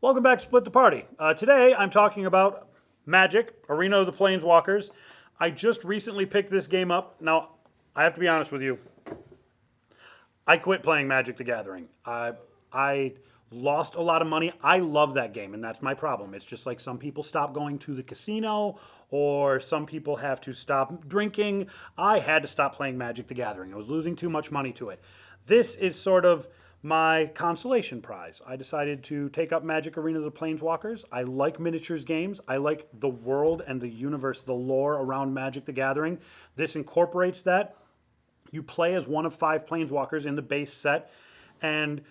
Welcome back to Split the Party. Today I'm talking about Magic, Arena of the Planeswalkers. I just recently picked this game up. Now, I have to be honest with you. I quit playing Magic the Gathering. I lost a lot of money. I love that game, and that's my problem. It's just like some people stop going to the casino, or some people have to stop drinking. I had to stop playing Magic the Gathering. I was losing too much money to it. This is sort of my consolation prize. I decided to take up Magic Arena of the Planeswalkers. I like miniatures games. I like the world and the universe, the lore around Magic the Gathering. This incorporates that. You play as one of 5 planeswalkers in the base set, and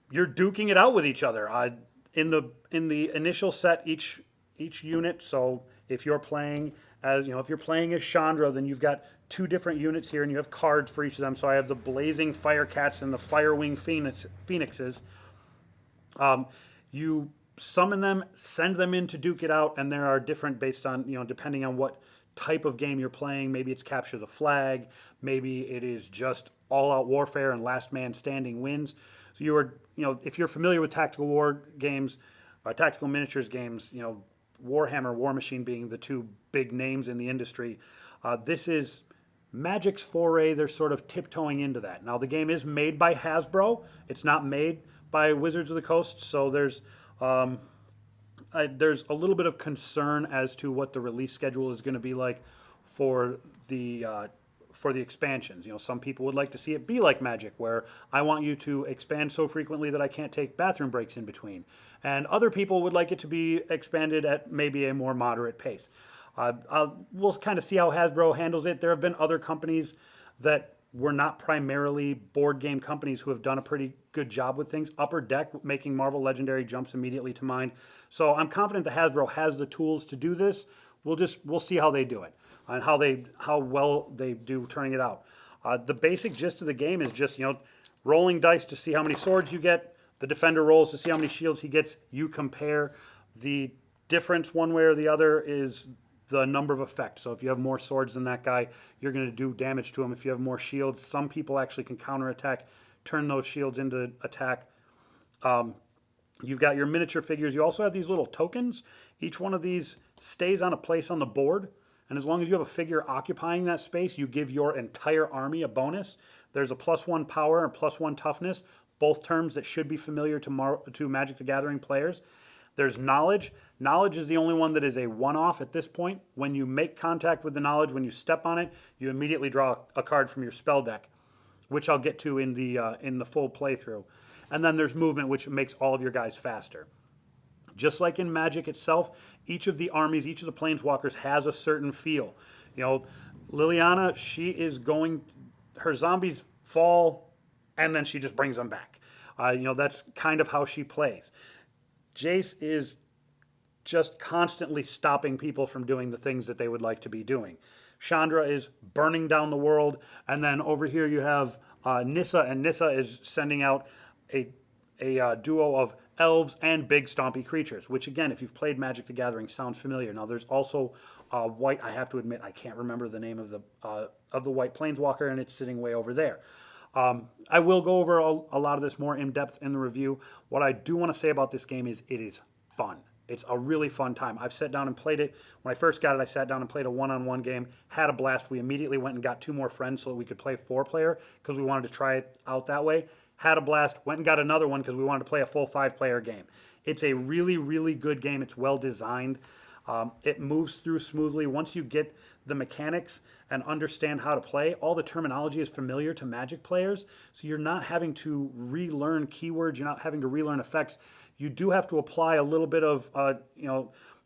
you're duking it out with each other. In the initial set, each unit. So if you're playing if you're playing as Chandra, then you've got 2 different units here, and you have cards for each of them. So I have the Blazing Fire Cats and the Firewing Phoenixes. You summon them, send them in to duke it out, and there are different based on depending on what type of game you're playing. Maybe it's capture the flag. Maybe it is just all-out warfare and last man standing wins. So if you're familiar with tactical war games, tactical miniatures games, Warhammer, War Machine being the 2 big names in the industry, this is Magic's foray. They're sort of tiptoeing into that. Now the game is made by Hasbro. It's not made by Wizards of the Coast, so there's a little bit of concern as to what the release schedule is going to be like for the expansions. Some people would like to see it be like Magic, where I want you to expand so frequently that I can't take bathroom breaks in between, and other people would like it to be expanded at maybe a more moderate pace. We'll kind of see how Hasbro handles it. There have been other companies that were not primarily board game companies who have done a pretty good job with things. Upper Deck making Marvel Legendary jumps immediately to mind. So I'm confident that Hasbro has the tools to do this. We'll see how they do it and how well they do turning it out. The basic gist of the game is just rolling dice to see how many swords you get. The defender rolls to see how many shields he gets. You compare. The difference one way or the other is the number of effects. So if you have more swords than that guy, you're going to do damage to him. If you have more shields, some people actually can counterattack, turn those shields into attack. You've got your miniature figures. You also have these little tokens. Each one of these stays on a place on the board, and as long as you have a figure occupying that space, you give your entire army a bonus. There's a +1 power and +1 toughness, both terms that should be familiar to Magic the Gathering players. There's knowledge. Knowledge is the only one that is a one-off at this point. When you make contact with the knowledge, when you step on it, you immediately draw a card from your spell deck, which I'll get to in the full playthrough. And then there's movement, which makes all of your guys faster. Just like in Magic itself, each of the armies, each of the planeswalkers has a certain feel. Liliana, her zombies fall, and then she just brings them back. That's kind of how she plays. Jace is just constantly stopping people from doing the things that they would like to be doing. Chandra is burning down the world, and then over here you have Nissa, and Nissa is sending out a duo of elves and big stompy creatures, which again, if you've played Magic the Gathering, sounds familiar. Now there's also white. I have to admit, I can't remember the name of the white planeswalker, and it's sitting way over there. I will go over a lot of this more in depth in the review. What I do want to say about this game is it is fun. It's a really fun time. I've sat down and played it. When I first got it, I sat down and played a one-on-one game, had a blast. We immediately went and got 2 more friends so that we could play 4-player because we wanted to try it out that way. Had a blast, went and got another one because we wanted to play a full 5-player game. It's a really, really good game. It's well designed. It moves through smoothly. Once you get the mechanics and understand how to play, all the terminology is familiar to Magic players, so you're not having to relearn keywords, you're not having to relearn effects. You do have to apply a little bit of,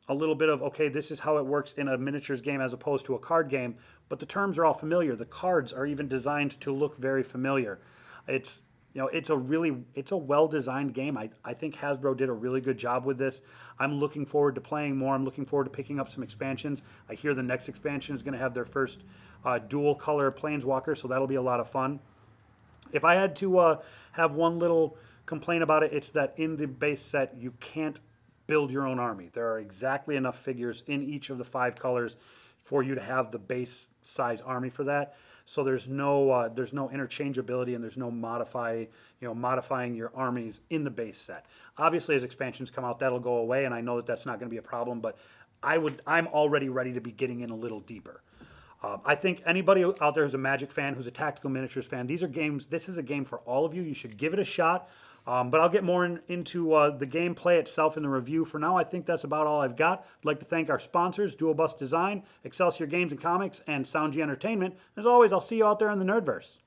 okay, this is how it works in a miniatures game as opposed to a card game, but the terms are all familiar. The cards are even designed to look very familiar. It's a well-designed game. I think Hasbro did a really good job with this. I'm looking forward to playing more. I'm looking forward to picking up some expansions. I hear the next expansion is going to have their first dual-color planeswalker, so that'll be a lot of fun. If I had to have one little complaint about it, it's that in the base set, you can't build your own army. There are exactly enough figures in each of the 5 colors for you to have the base size army for that. So there's no interchangeability, and there's no modifying your armies in the base set. Obviously, as expansions come out, that'll go away, and I know that that's not going to be a problem. But I'm already ready to be getting in a little deeper. I think anybody out there who's a Magic fan, who's a tactical miniatures fan, these are games. This is a game for all of you. You should give it a shot. But I'll get more into the gameplay itself in the review. For now, I think that's about all I've got. I'd like to thank our sponsors, Dual Bus Design, Excelsior Games and Comics, and Sound G Entertainment. As always, I'll see you out there in the Nerdverse.